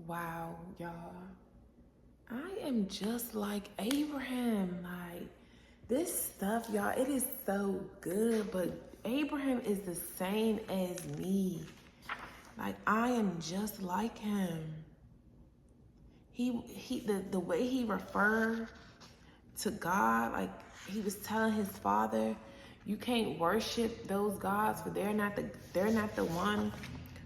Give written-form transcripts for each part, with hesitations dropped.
Wow, y'all. I am just like Abraham. Like, this stuff, y'all, it is so good, but Abraham is the same as me. Like, I am just like him. The way he referred to God, like he was telling his father, you can't worship those gods, for they're not the one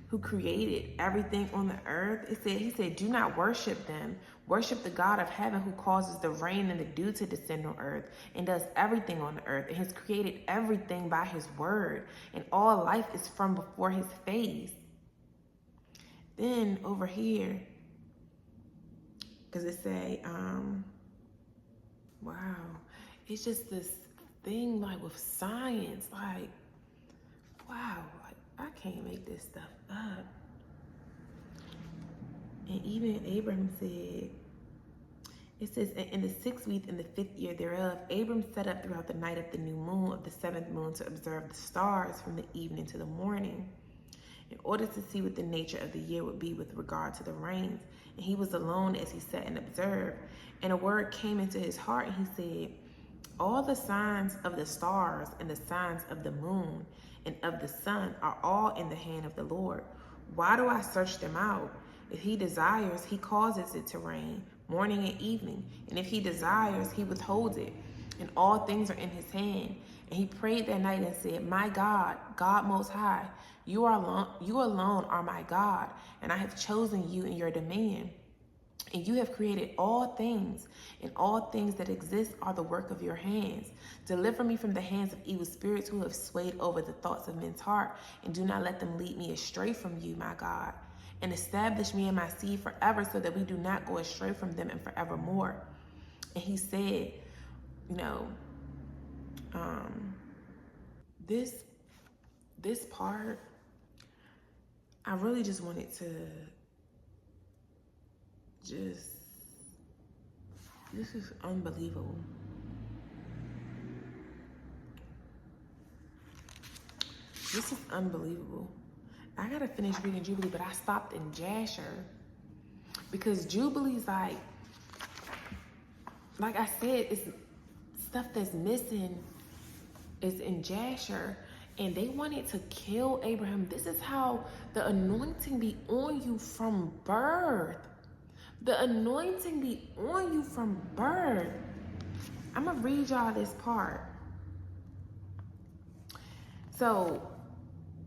who created everything on the earth. He said, do not worship them. Worship the God of heaven, who causes the rain and the dew to descend on earth and does everything on the earth, and has created everything by his word, and all life is from before his face. Then over here, because it say, wow, it's just this thing like with science, like, wow, like I can't make this stuff up. And even Abram said, it says, in the 6th week, in the 5th year thereof, Abram set up throughout the night of the new moon of the 7th moon to observe the stars from the evening to the morning, in order to see what the nature of the year would be with regard to the rains. And he was alone as he sat and observed. And a word came into his heart, and he said, all the signs of the stars and the signs of the moon and of the sun are all in the hand of the Lord. Why do I search them out? If he desires, he causes it to rain morning and evening. And if he desires, he withholds it. And all things are in his hand. And he prayed that night and said, my God, God most high, you alone are my God, and I have chosen you in your dominion. And you have created all things, and all things that exist are the work of your hands. Deliver me from the hands of evil spirits who have swayed over the thoughts of men's heart, and do not let them lead me astray from you, my God. And establish me and my seed forever, so that we do not go astray from them and forevermore. And he said, you know, this part, I really just wanted to this is unbelievable. This is unbelievable. I gotta finish reading Jubilee, but I stopped in Jasher because Jubilee's like I said, it's stuff that's missing is in Jasher, and they wanted to kill Abraham. This is how the anointing be on you from birth. The anointing be on you from birth. I'm gonna read y'all this part. So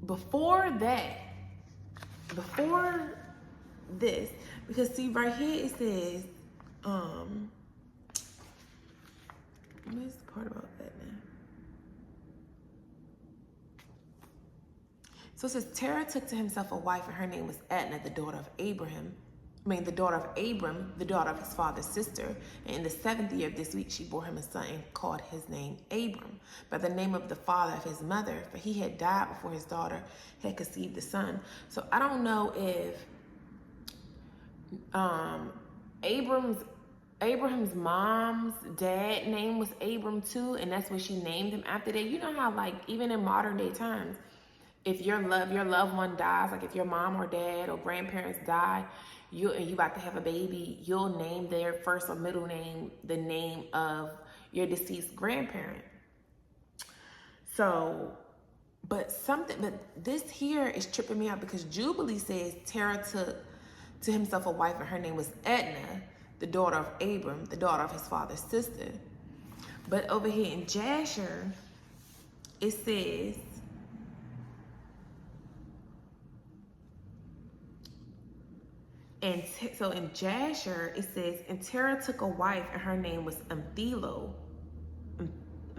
before this, because see right here it says, where's the part about that now? So it says, Terah took to himself a wife, and her name was Edna, the daughter of Abram, the daughter of his father's sister. And in the 7th year of this week, she bore him a son and called his name Abram, by the name of the father of his mother, for he had died before his daughter had conceived the son. So I don't know if Abraham's mom's dad name was Abram too, and that's what she named him after that. You know how, like, even in modern day times, if your loved one dies, like if your mom or dad or grandparents die, you about to have a baby, you'll name their first or middle name the name of your deceased grandparent. So, but this here is tripping me out, because Jubilee says Terah took to himself a wife, and her name was Edna, the daughter of Abram, the daughter of his father's sister. But over here in Jasher, it says, so in Jasher, it says, and Terah took a wife, and her name was Amthilo,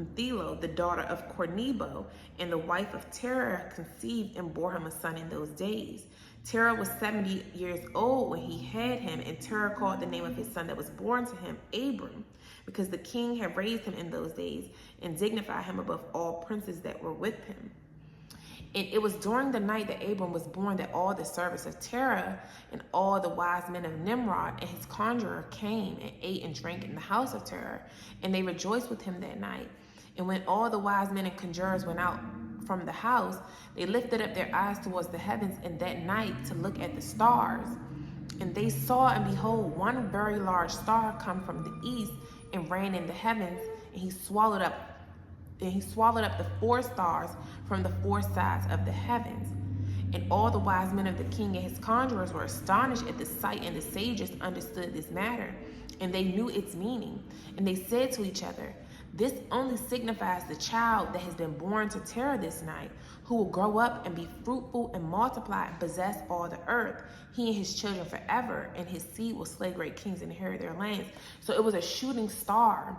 the daughter of Cornebo, and the wife of Terah conceived and bore him a son in those days. Terah was 70 years old when he had him, and Terah called the name of his son that was born to him Abram, because the king had raised him in those days and dignified him above all princes that were with him. And it was during the night that Abram was born that all the servants of Terah and all the wise men of Nimrod and his conjurer came and ate and drank in the house of Terah, and they rejoiced with him that night. And when all the wise men and conjurers went out from the house, they lifted up their eyes towards the heavens in that night to look at the stars. And they saw, and behold, one very large star come from the east and ran in the heavens, and he swallowed up the four stars from the four sides of the heavens. And all the wise men of the king and his conjurers were astonished at the sight, and the sages understood this matter, and they knew its meaning. And they said to each other, this only signifies the child that has been born to terror this night, who will grow up and be fruitful and multiply and possess all the earth, he and his children forever, and his seed will slay great kings and inherit their lands. So it was a shooting star.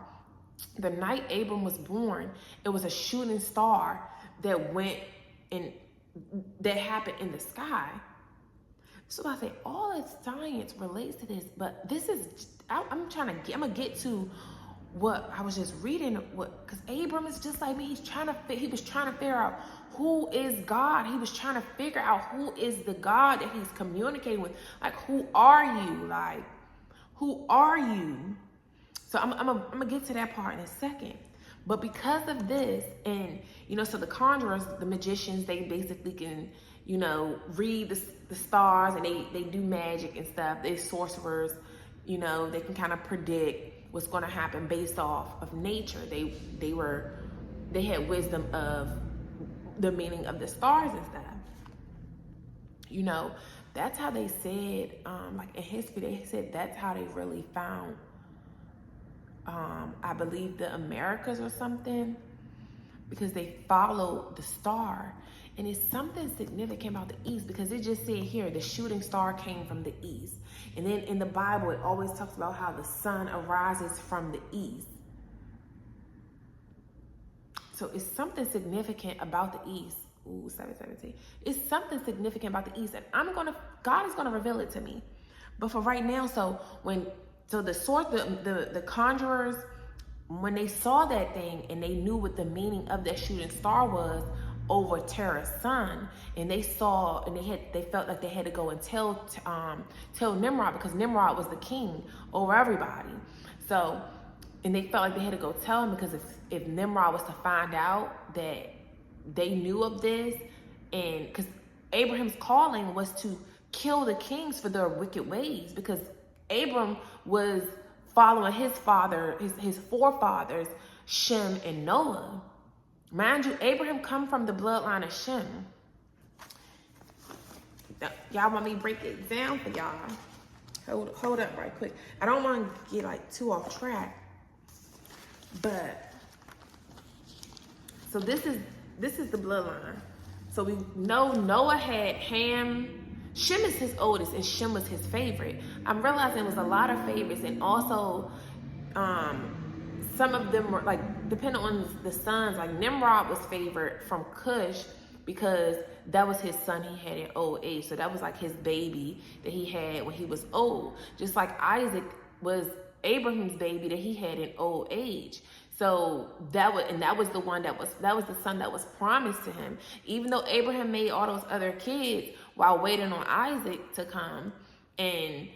The night Abram was born, it was a shooting star that went in, that happened in the sky. So I say all of science relates to this, but this is, I'm gonna get to what I was just reading, because Abram is just like me. He was trying to figure out who is God. He was trying to figure out who is the God that he's communicating with. Like, who are you? Like, who are you? So I'm gonna get to that part in a second. But because of this, and so the conjurers, the magicians, they basically can, read the stars, and they do magic and stuff. They're sorcerers, they can kind of predict what's going to happen based off of nature. They had wisdom of the meaning of the stars and stuff. That's how they said, like in history, they said that's how they really found, I believe, the Americas or something, because they followed the star. And it's something significant about the east, because it just said here, the shooting star came from the east. And then in the Bible, it always talks about how the sun arises from the east. So it's something significant about the east. Ooh, 7:17. It's something significant about the east, and God is gonna reveal it to me. But for right now, the conjurers, when they saw that thing and they knew what the meaning of that shooting star was over Terah's son, and they saw, and they felt like they had to go and tell Nimrod, because Nimrod was the king over everybody. So, and they felt like they had to go tell him, because if Nimrod was to find out that they knew of this, and because Abraham's calling was to kill the kings for their wicked ways, because Abram was following his forefathers, Shem and Noah. Mind you, Abraham come from the bloodline of Shem. Y'all want me to break it down for y'all? Hold up right quick. I don't want to get like too off track. But so this is the bloodline. So we know Noah had Ham. Shem is his oldest, and Shem was his favorite. I'm realizing it was a lot of favorites, and also some of them were, like, depending on the sons, like Nimrod was favored from Cush, because that was his son he had in old age. So that was like his baby that he had when he was old. Just like Isaac was Abraham's baby that he had in old age. So that was the son that was promised to him. Even though Abraham made all those other kids while waiting on Isaac to come, and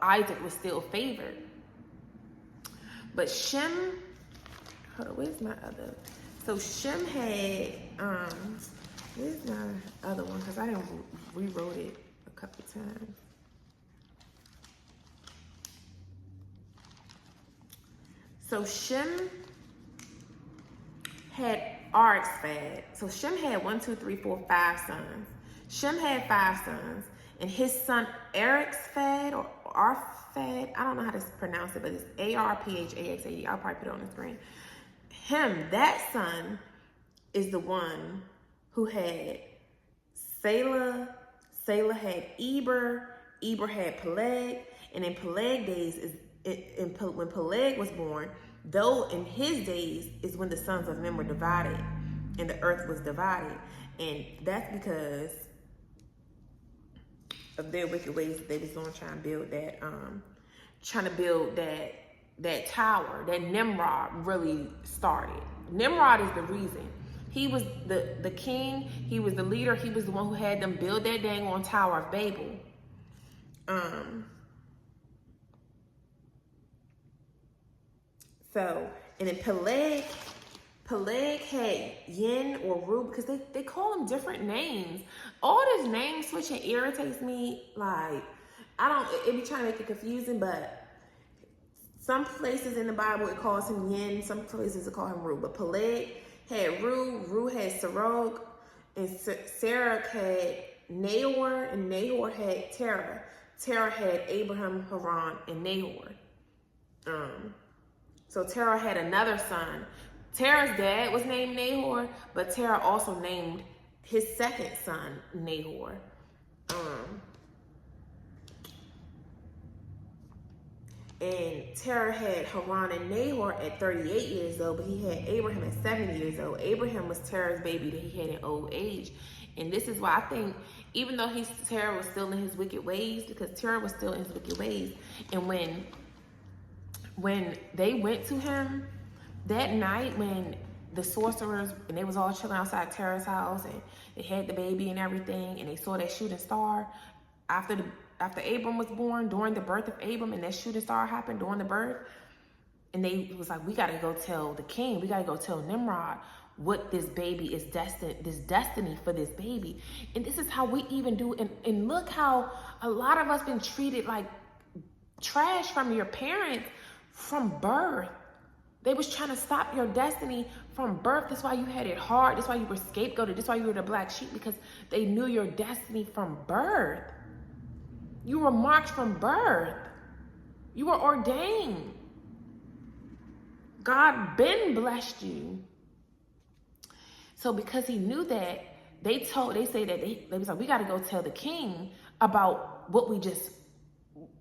Isaac was still favored. But Shem, hold on, where's my other? So Shem had, where's my other one? Because I didn't rewrote it a couple times. So Shem had Arphaxad. So Shem had 5 sons. Shem had 5 sons, and his son Arphaxad or Arphaxad, I don't know how to pronounce it, but it's Arphaxad. I'll probably put it on the screen. That son is the one who had Selah. Selah had Eber. Eber had Peleg, and in Peleg days when Peleg was born, though in his days is when the sons of men were divided and the earth was divided. And that's because of their wicked ways that they was going to try and build that tower that Nimrod really started. Nimrod is the reason. He was the king, he was the leader, he was the one who had them build that dang on Tower of Babel. So, and then Peleg had Yin or Ru, because they call them different names. All this name switching irritates me. Like, it be trying to make it confusing, but some places in the Bible it calls him Yin, some places it call him Ru. But Peleg had Ru had Serog, and Sarah had Nahor, and Nahor had Terah. Terah had Abraham, Haran, and Nahor. So Terah had another son. Terah's dad was named Nahor, but Terah also named his second son Nahor. And Terah had Haran and Nahor at 38 years old, but he had Abraham at 70 years old. Abraham was Terah's baby that he had in old age. And this is why I think, even though Terah was still in his wicked ways, because Terah was still in his wicked ways. And when they went to him that night, when the sorcerers, and they was all chilling outside Terah's house, and they had the baby and everything, and they saw that shooting star after Abram was born, during the birth of Abram, and that shooting star happened during the birth, and they was like, we got to go tell the king, we got to go tell Nimrod what this baby is destined, this destiny for this baby. And this is how we even do, and look how a lot of us been treated like trash from your parents from birth. They was trying to stop your destiny from birth. That's why you had it hard. That's why you were scapegoated. That's why you were the black sheep, because they knew your destiny from birth. You were marked from birth. You were ordained. God been blessed you. So because he knew that, they say that they was like, we got to go tell the king about what we just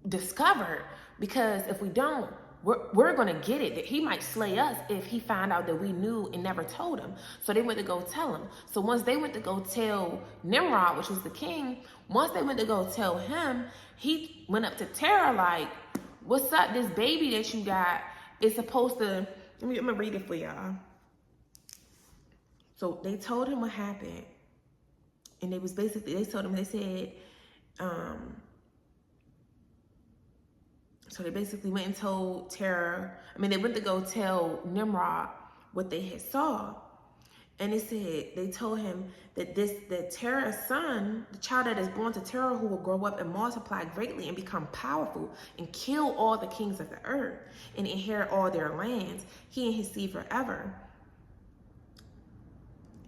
discovered, because if we don't, we're going to get it. That he might slay us if he found out that we knew and never told him. So they went to go tell him. So once they went to go tell Nimrod, which was the king, once they went to go tell him, he went up to Terah like, what's up? This baby that you got is supposed to, I'm going to read it for y'all. So they told him what happened. And they said, so they basically went and told Terah, they went to go tell Nimrod what they had saw. And it said, they told him that Terah's son, the child that is born to Terah, who will grow up and multiply greatly and become powerful and kill all the kings of the earth and inherit all their lands, he and his seed forever.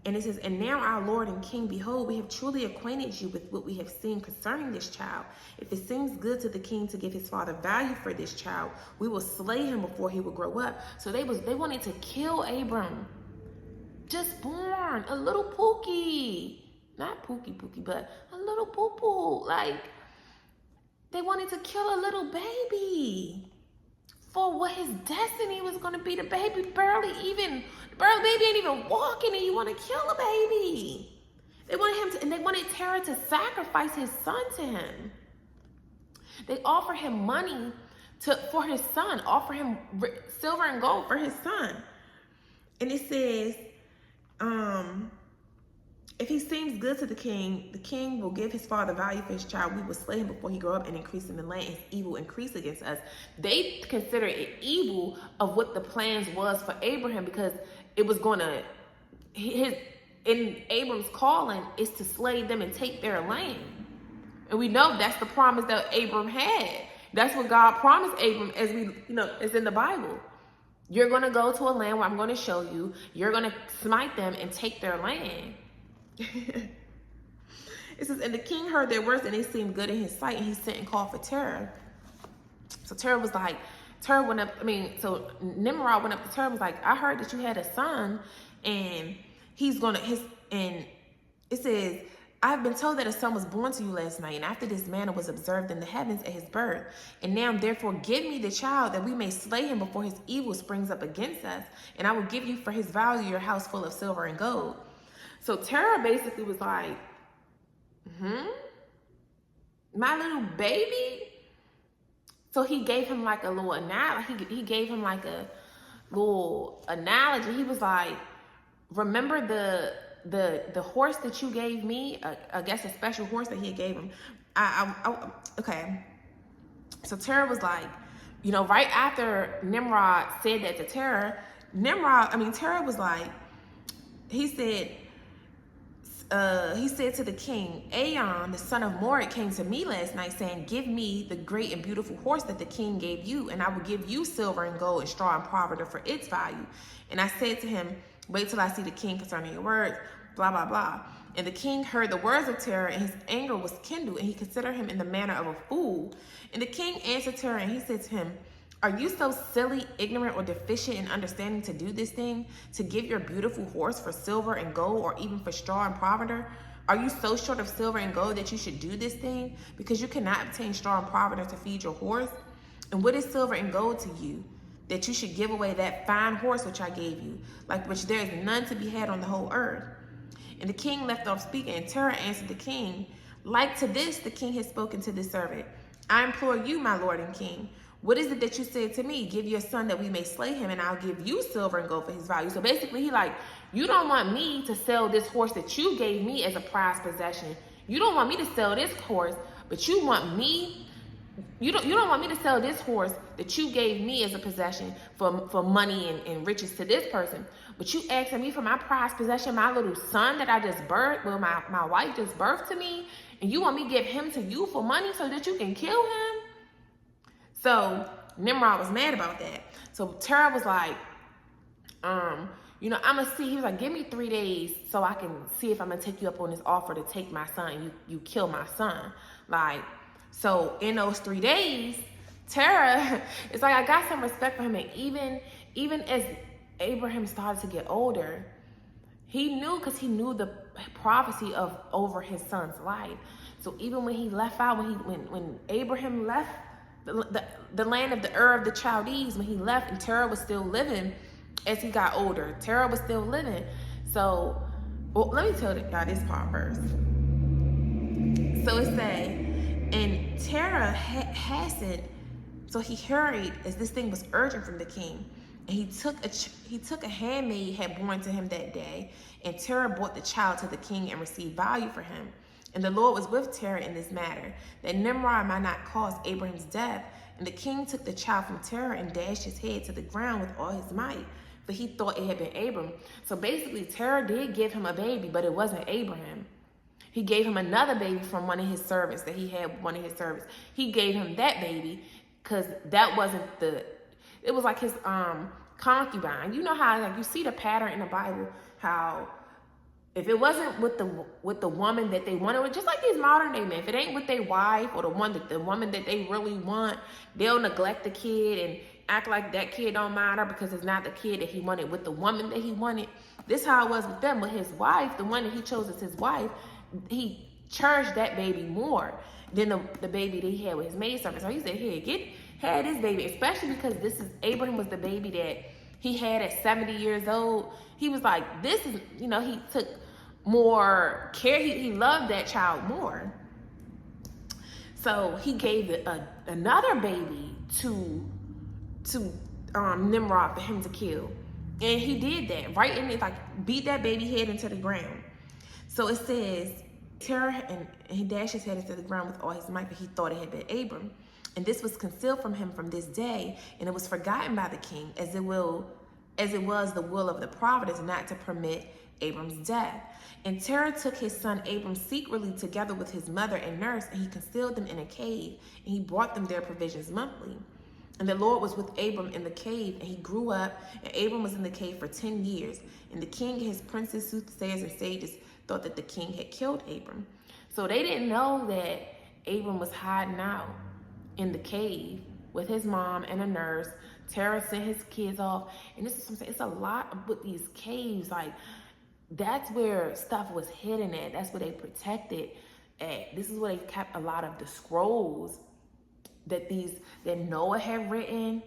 And it says, and now our Lord and King, behold, we have truly acquainted you with what we have seen concerning this child. If it seems good to the king to give his father value for this child, we will slay him before he will grow up. So they wanted to kill Abram. Just born, a little pookie. Not pookie, but a little poo-poo. Like, they wanted to kill a little baby for what his destiny was going to be. The baby baby ain't even walking, and you want to kill a baby. They wanted Terah to sacrifice his son to him. They offer him money for his son, offer him silver and gold for his son. And it says, if he seems good to the king will give his father value for his child. We will slay him before he grow up and increase in the land. His evil increase against us. They consider it evil of what the plans was for Abraham, because it was going to, in Abram's calling is to slay them and take their land. And we know that's the promise that Abram had. That's what God promised Abram, as in the Bible. You're going to go to a land where I'm going to show you. You're going to smite them and take their land. It says, and the king heard their words, and they seemed good in his sight, and he sent and called for Terah. So Nimrod went up to Terah, was like, I heard that you had a son, and and it says, I've been told that a son was born to you last night, and after this manner was observed in the heavens at his birth. And now, therefore, give me the child, that we may slay him before his evil springs up against us, and I will give you for his value your house full of silver and gold. So Terah basically was like, my little baby? So he gave him like a little analogy. He gave him like a little analogy. He was like, remember the horse that you gave me? I guess a special horse that he gave him. Okay. So Terah was like, right after Nimrod said that to Terah, Terah was like, he said to the king, Aon, the son of Mored, came to me last night saying, give me the great and beautiful horse that the king gave you, and I will give you silver and gold and straw and provender for its value. And I said to him, wait till I see the king concerning your words, blah, blah, blah. And the king heard the words of Terah, and his anger was kindled, and he considered him in the manner of a fool. And the king answered Terah, and he said to him, are you so silly, ignorant, or deficient in understanding to do this thing, to give your beautiful horse for silver and gold, or even for straw and provender? Are you so short of silver and gold that you should do this thing, because you cannot obtain straw and provender to feed your horse? And what is silver and gold to you, that you should give away that fine horse which I gave you, like which there is none to be had on the whole earth? And the king left off speaking, and Terah answered the king, like to this the king has spoken to this servant. I implore you, my lord and king, what is it that you said to me? Give your son that we may slay him, and I'll give you silver and gold for his value. So basically, he like, you don't want me to sell this horse that you gave me as a prized possession. You don't want me to sell this horse, but you want me. You don't want me to sell this horse that you gave me as a possession for money and riches to this person. But you asking me for my prized possession, my little son that I just birthed, well, my wife just birthed to me, and you want me to give him to you for money so that you can kill him? So Nimrod was mad about that. So Terah was like, I'm gonna see. He was like, give me 3 days so I can see if I'm gonna take you up on this offer to take my son. You kill my son. Like, so in those 3 days, Terah, it's like I got some respect for him. And even as Abraham started to get older, he knew, because he knew the prophecy over his son's life. So even when he left out, when Abraham left the land of the Ur of the Chaldees, when he left, and Terah was still living as he got older. Terah was still living. So, let me tell y'all this part first. So it say, and Terah hastened, so he hurried as this thing was urgent from the king. And he took a handmaid had born to him that day, and Terah brought the child to the king and received value for him. And the Lord was with Terah in this matter, that Nimrod might not cause Abraham's death. And the king took the child from Terah and dashed his head to the ground with all his might, for he thought it had been Abram. So basically, Terah did give him a baby, but it wasn't Abraham. He gave him another baby from one of his servants that he had, one of his servants. He gave him that baby because that wasn't it was like his concubine. You know how, like, you see the pattern in the Bible, how if it wasn't with the woman that they wanted, just like these modern day men, if it ain't with their wife or the woman that they really want, they'll neglect the kid and act like that kid don't matter because it's not the kid that he wanted with the woman that he wanted. This is how it was with them. With his wife, the one that he chose as his wife, he cherished that baby more than the baby that he had with his maidservant. So he said, here, have this baby, especially because Abraham was the baby that he had at 70 years old. He was like, this is, he took more care. He loved that child more. So he gave another baby to Nimrod for him to kill. And he did that, right? And it beat that baby head into the ground. So it says, Terah, and he dashed his head into the ground with all his might, but he thought it had been Abram. And this was concealed from him from this day, and it was forgotten by the king, as it was the will of the providence not to permit Abram's death. And Terah took his son Abram secretly together with his mother and nurse, and he concealed them in a cave, and he brought them their provisions monthly. And the Lord was with Abram in the cave, and he grew up, and Abram was in the cave for 10 years. And the king and his princes, soothsayers, and sages thought that the king had killed Abram. So they didn't know that Abram was hiding out in the cave with his mom and a nurse. Terah sent his kids off. And this is something, it's a lot with these caves. Like, that's where stuff was hidden at. That's where they protected at. This is where they kept a lot of the scrolls that Noah had written.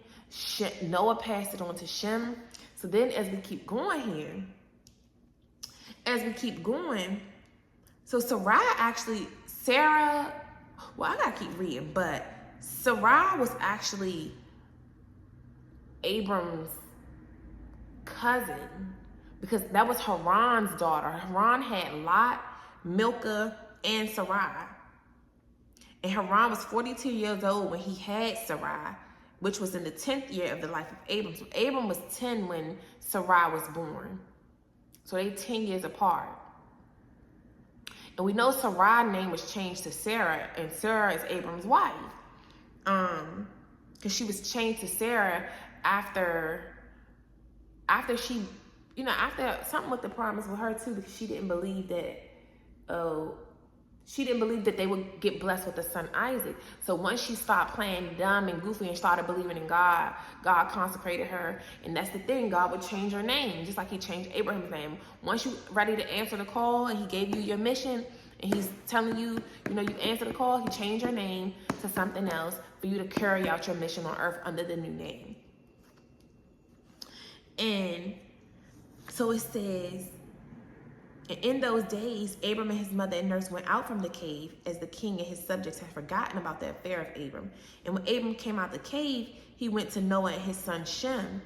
Noah passed it on to Shem. So then as we keep going here, so Sarah, well, I gotta keep reading, but Sarai was actually Abram's cousin, because that was Haran's daughter. Haran had Lot, Milcah, and Sarai. And Haran was 42 years old when he had Sarai. which was in the 10th year of the life of Abram. So Abram was 10 when Sarai was born. So they 10 years apart. And we know Sarai's name was changed to Sarah, and Sarah is Abram's wife. Because she was changed to Sarah after she, after something with the promise with her too, because she didn't believe that, they would get blessed with a son Isaac. So once she stopped playing dumb and goofy and started believing in God, God consecrated her. And that's the thing, God would change her name, just like he changed Abraham's name. Once you're ready to answer the call and he gave you your mission, and he's telling you, you answer the call, he changed your name to something else for you to carry out your mission on earth under the new name. And so it says, in those days, Abram and his mother and nurse went out from the cave, as the king and his subjects had forgotten about the affair of Abram. And when Abram came out the cave, he went to Noah and his son Shem,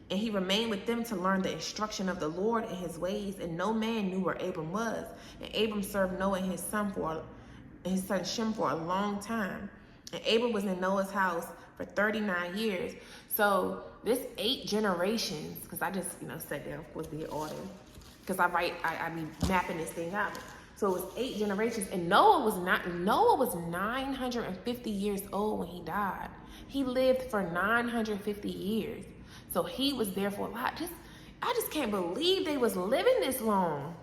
and he remained with them to learn the instruction of the Lord and his ways. And no man knew where Abram was. And Abram served Noah and his son Shem for a long time. And Abram was in Noah's house for 39 years. So this 8 generations, because I just said that, of course, the order. Because I be mapping this thing out. So it was 8 generations, and Noah was 950 years old when he died. He lived for 950 years, so he was there for a lot. I just can't believe they was living this long.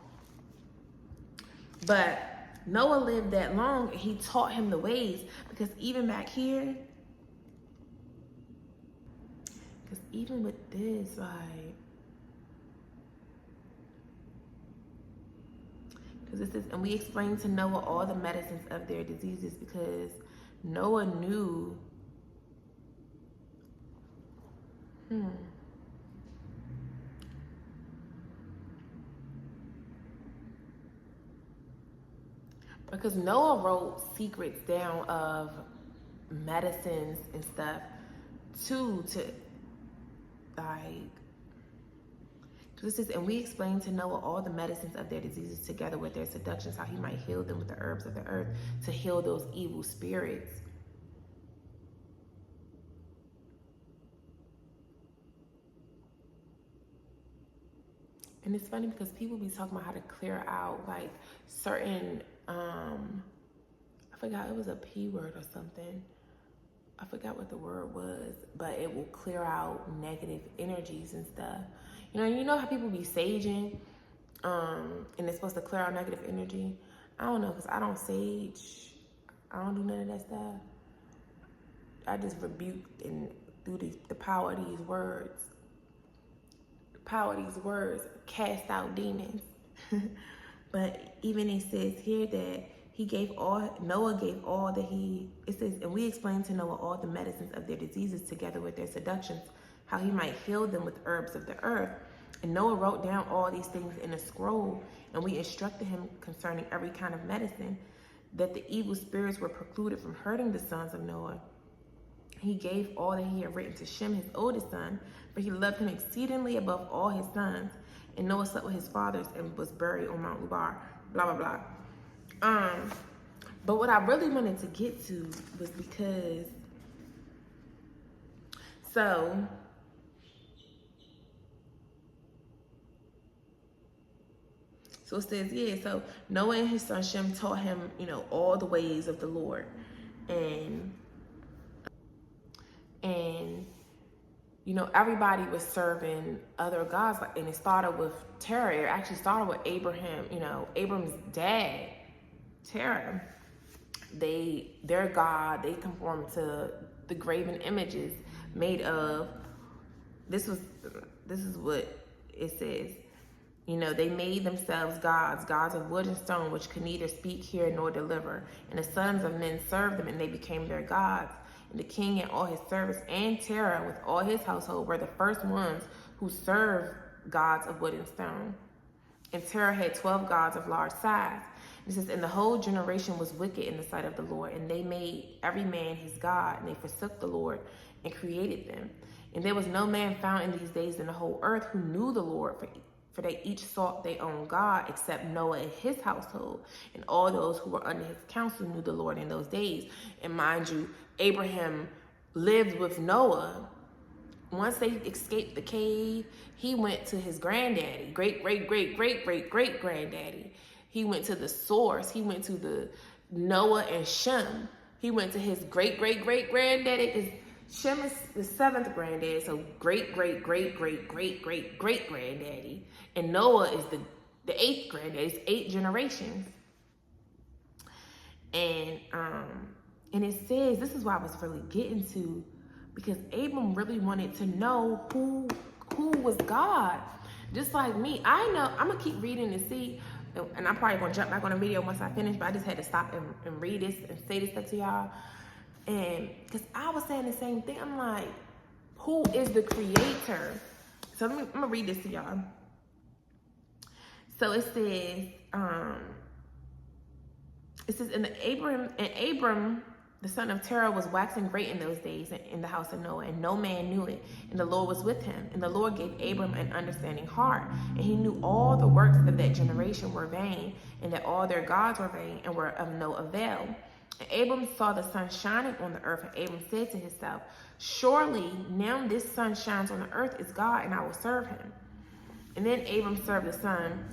But Noah lived that long, and he taught him the ways. Because even back here, because even with this, and we explained to Noah all the medicines of their diseases, because Noah knew. Because Noah wrote secrets down of medicines and stuff too, and we explained to Noah all the medicines of their diseases together with their seductions, how he might heal them with the herbs of the earth to heal those evil spirits. And it's funny because people be talking about how to clear out certain, I forgot, it was a P word or something. I forgot what the word was, but it will clear out negative energies and stuff. You know how people be saging, and it's supposed to clear out negative energy? I don't know, because I don't sage. I don't do none of that stuff. I just rebuke and through the power of these words. The power of these words cast out demons. But even it says here that Noah gave all that it says, and we explained to Noah all the medicines of their diseases together with their seductions, how he might heal them with herbs of the earth. And Noah wrote down all these things in a scroll, and we instructed him concerning every kind of medicine, that the evil spirits were precluded from hurting the sons of Noah. He gave all that he had written to Shem, his oldest son, for he loved him exceedingly above all his sons. And Noah slept with his fathers and was buried on Mount Ubar, blah, blah, blah. But what I really wanted to get to was because, so it says, so Noah and his son Shem taught him, all the ways of the Lord. And everybody was serving other gods, and it started with Terah. It actually started with Abraham, Abram's dad, Terah. Their God, they conformed to the graven images made of, this is what it says. They made themselves gods of wood and stone, which could neither speak, hear, nor deliver. And the sons of men served them, and they became their gods. And the king and all his servants and Terah with all his household were the first ones who served gods of wood and stone. And Terah had 12 gods of large size. It says, and the whole generation was wicked in the sight of the Lord, and they made every man his god, and they forsook the Lord and created them. And there was no man found in these days in the whole earth who knew the Lord, for they each sought their own God, except Noah and his household. And all those who were under his counsel knew the Lord in those days. And mind you, Abraham lived with Noah. Once they escaped the cave, he went to his granddaddy, great-great-great-great-great-great-granddaddy. He went to the source. He went to the Noah and Shem. He went to his great-great-great-granddaddy. Shem is the 7th granddaddy, so great-great-great-great-great-great-granddaddy. And Noah is the 8th granddaddy. It's 8 generations. And it says, this is what I was really getting to, because Abram really wanted to know who was God. Just like me, I know, I'm gonna keep reading to see, and I'm probably gonna jump back on the video once I finish, but I just had to stop and read this and say this stuff to y'all. And because I was saying the same thing, I'm like, who is the creator? So I'm gonna read this to y'all. So it says, and Abram, the son of Terah, was waxing great in those days in the house of Noah, and no man knew it. And the Lord was with him. And the Lord gave Abram an understanding heart. And he knew all the works of that generation were vain, and that all their gods were vain and were of no avail. And Abram saw the sun shining on the earth, and Abram said to himself, surely now this sun shines on the earth is God, and I will serve him. And then Abram served the sun,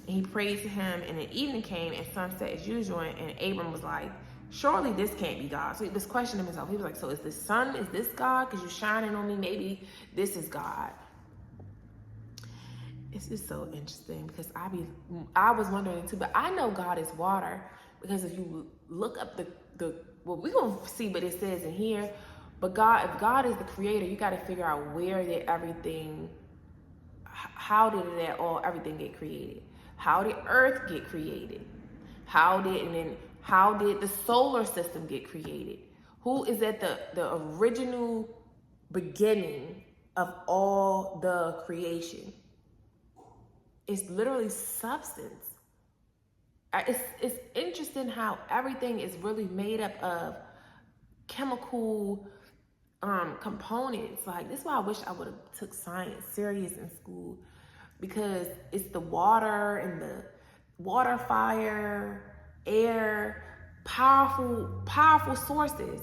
and he prayed to him, and the evening came, and sunset as usual, and Abram was like, surely this can't be God. So he was questioning himself. He was like, so is the sun, is this God? Because you're shining on me, maybe this is God. It's just so interesting, because I was wondering too, but I know God is water, because if you look up well, we're going to see what it says in here, but if God is the creator, you got to figure out how did everything get created? How did Earth get created? How did the solar system get created? Who is at the original beginning of all the creation? It's literally substance. It's interesting how everything is really made up of chemical components. Like, this is why I wish I would have took science serious in school, because it's the water and the water, fire, air, powerful sources.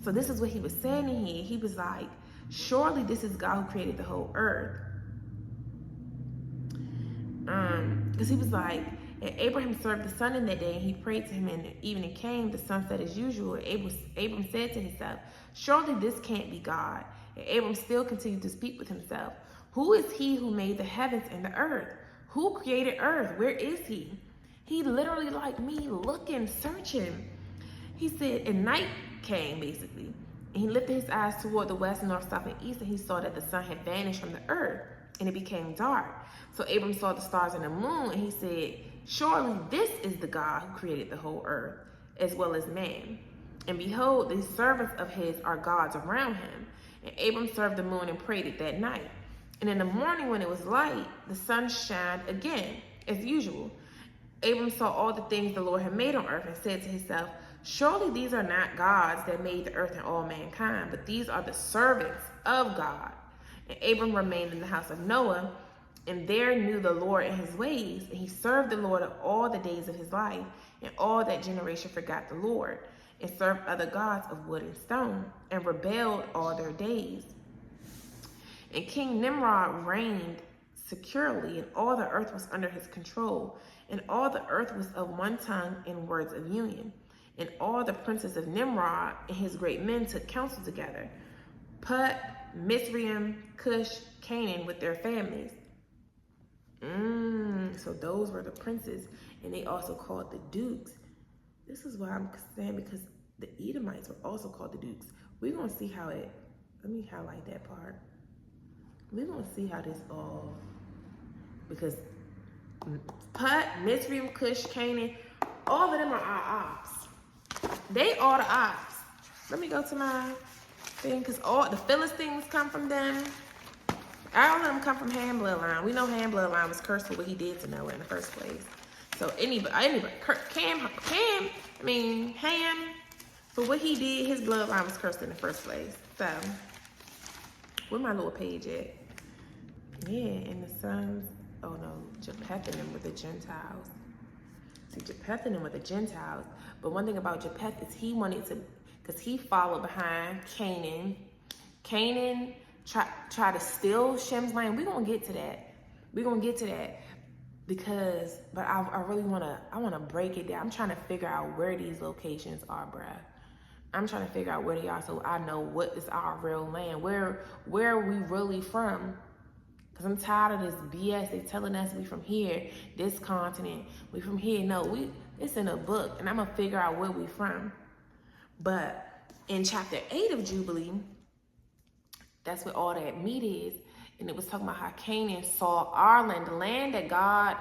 So this is what he was saying in here. He was like, surely this is God who created the whole earth. Because he was like, and Abraham served the sun in that day, and he prayed to him, and the evening came, the sunset as usual. Abram said to himself, surely this can't be God. And Abram still continued to speak with himself. Who is he who made the heavens and the earth? Who created earth? Where is he? He literally, like me, looking, searching. He said, and night came, basically. And he lifted his eyes toward the west, north, south, and east, and he saw that the sun had vanished from the earth, and it became dark. So Abram saw the stars and the moon, and he said, surely this is the God who created the whole earth, as well as man. And behold, the servants of his are gods around him. And Abram served the moon and prayed it that night. And in the morning when it was light, the sun shined again, as usual. Abram saw all the things the Lord had made on earth, and said to himself, surely these are not gods that made the earth and all mankind, but these are the servants of God. And Abram remained in the house of Noah, and there knew the Lord and his ways, and he served the Lord all the days of his life, and all that generation forgot the Lord, and served other gods of wood and stone, and rebelled all their days. And King Nimrod reigned securely, and all the earth was under his control, and all the earth was of one tongue and words of union. And all the princes of Nimrod and his great men took counsel together, Put, Mizraim, Cush, Canaan with their families. So those were the princes, and they also called the dukes. This is why I'm saying, because the Edomites were also called the dukes. We're going to see how let me highlight that part. We're going to see how this all, because Put, Mizraim, Cush, Canaan, all of them are our ops. They are the ops. Let me go to my thing, because all the Philistines come from them. All of them come from Ham bloodline. We know Ham bloodline was cursed for what he did to Noah in the first place. So Ham, for what he did, his bloodline was cursed in the first place. So, where my little page at? Yeah, and the sons, oh no, Japheth and them with the Gentiles. See, Japheth and them with the Gentiles. But one thing about Japheth is he wanted to, because he followed behind Canaan. Canaan tried to steal Shem's land. We're going to get to that. We're going to get to that. Because, but I really want to break it down. I'm trying to figure out where these locations are, bruh. I'm trying to figure out where they are so I know what is our real land. Where are we really from? Because I'm tired of this BS. They telling us we from here, this continent. We from here. No, it's in a book. And I'm going to figure out where we from. But in chapter 8 of Jubilee, that's where all that meat is. And it was talking about how Canaan saw our land, the land that God,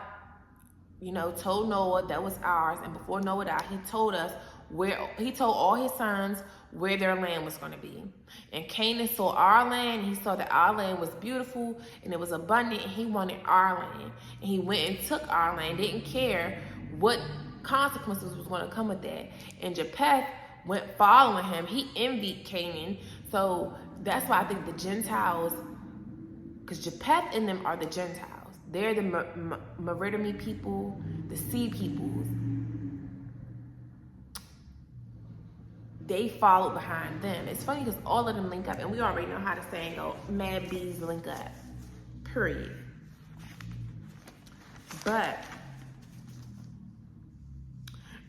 told Noah that was ours. And before Noah died, he told all his sons where their land was going to be. And Canaan saw our land. He saw that our land was beautiful and it was abundant. And he wanted our land. And he went and took our land. Didn't care what consequences was going to come with that. And Japheth went following him. He envied Canaan. So that's why I think the Gentiles, because Japheth and them are the Gentiles. They're the Meridami people, the sea peoples. They followed behind them. It's funny because all of them link up, and we already know how the saying go, mad bees link up, period. But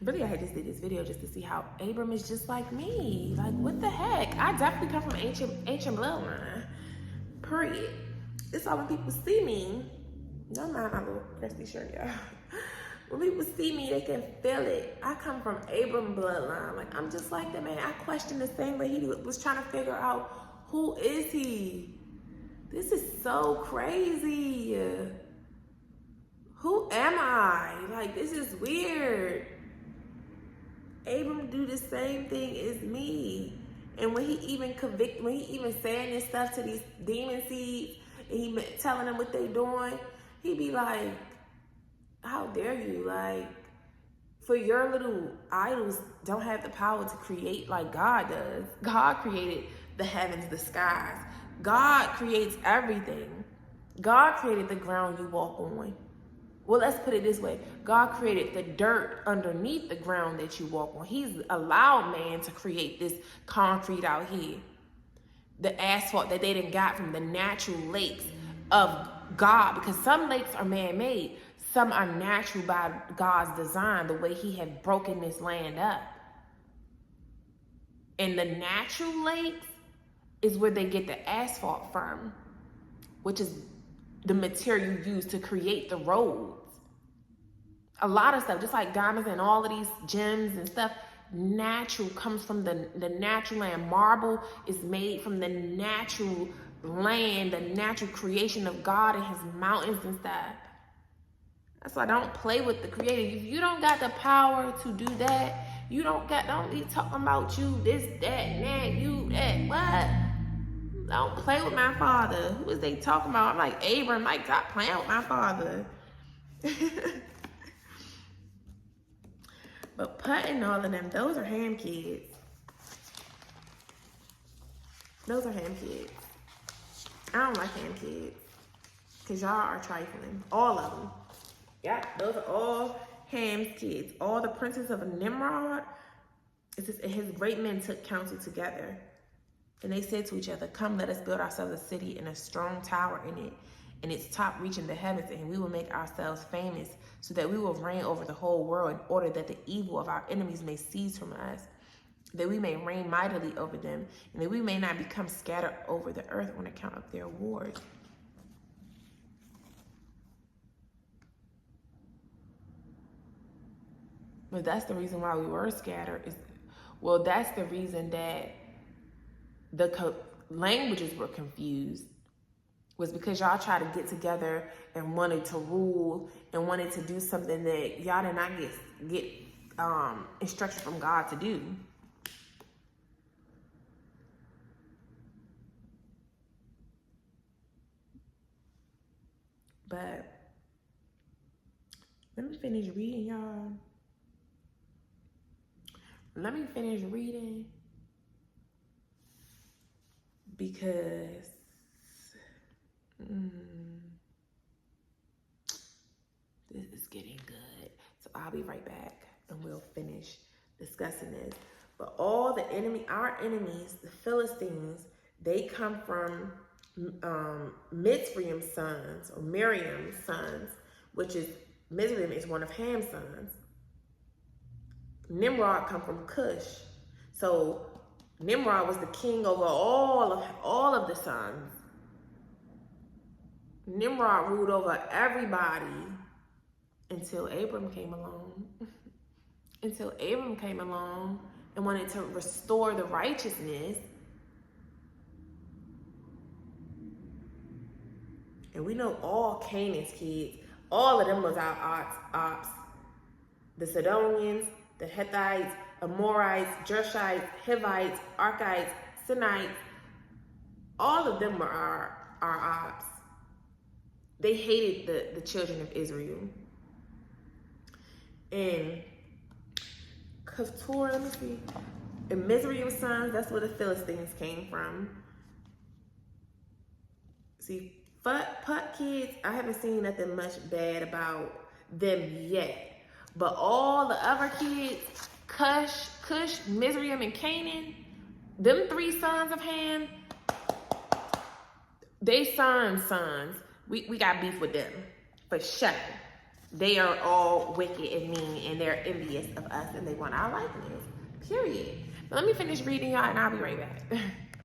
really, I had just did this video just to see how Abram is just like me. Like, what the heck? I definitely come from ancient bloodline, period. It's all when people see me. Don't mind my little crusty shirt, y'all. When people see me, they can feel it. I come from Abram bloodline. Like, I'm just like that man. I question the same way he was trying to figure out, who is he? This is so crazy. Who am I? Like, this is weird. Abram do the same thing as me. And when he even saying this stuff to these demon seeds, and he telling them what they doing, he be like, how dare you? Like, for your little idols don't have the power to create like God does. God created the heavens, the skies. God creates everything. God created the ground you walk on. Well, let's put it this way. God created the dirt underneath the ground that you walk on. He's allowed man to create this concrete out here. The asphalt that they done got from the natural lakes of God, because some lakes are man-made. Some are natural by God's design, the way he had broken this land up. And the natural lakes is where they get the asphalt from, which is the material used to create the roads. A lot of stuff, just like diamonds and all of these gems and stuff, natural comes from the natural land. Marble is made from the natural land, the natural creation of God and his mountains and stuff. That's why I don't play with the creator. If you don't got the power to do that, don't be talking about you, this, that, that, you, that, what? Don't play with my father. Who is they talking about? I'm like, Abram, like, stop playing with my father. But Putt and all of them, those are ham kids. Those are ham kids. I don't like ham kids. Because y'all are trifling. All of them. Yeah, those are all Ham's kids. All the princes of Nimrod, his great men took counsel together. And they said to each other, come, let us build ourselves a city and a strong tower in it, and its top reaching the heavens, and we will make ourselves famous, so that we will reign over the whole world, in order that the evil of our enemies may cease from us, that we may reign mightily over them, and that we may not become scattered over the earth on account of their wars. But that's the reason why we were scattered. That's the reason that the languages were confused, was because y'all tried to get together and wanted to rule and wanted to do something that y'all did not get instruction from God to do. But let me finish reading, y'all. Let me finish reading, because this is getting good. So I'll be right back and we'll finish discussing this. But all the our enemies, the Philistines, they come from Mizraim's sons, or Miriam's sons, which is, Mizraim is one of Ham's sons. Nimrod come from Cush. So Nimrod was the king over all of the sons. Nimrod ruled over everybody until Abram came along. Until Abram came along and wanted to restore the righteousness. And we know all Canaan's kids, all of them was our ops. The Sidonians, the Hittites, Amorites, Jershites, Hivites, Archites, Sinites, all of them were our ops. They hated the children of Israel. And Keturah, let me see. And Mizraim's sons, that's where the Philistines came from. See, Put kids, I haven't seen nothing much bad about them yet. But all the other kids, Cush, Mizraim, and Canaan, them 3 sons of Ham, they sons. We got beef with them, for sure. They are all wicked and mean, and they're envious of us, and they want our likeness, period. But let me finish reading, y'all, and I'll be right back.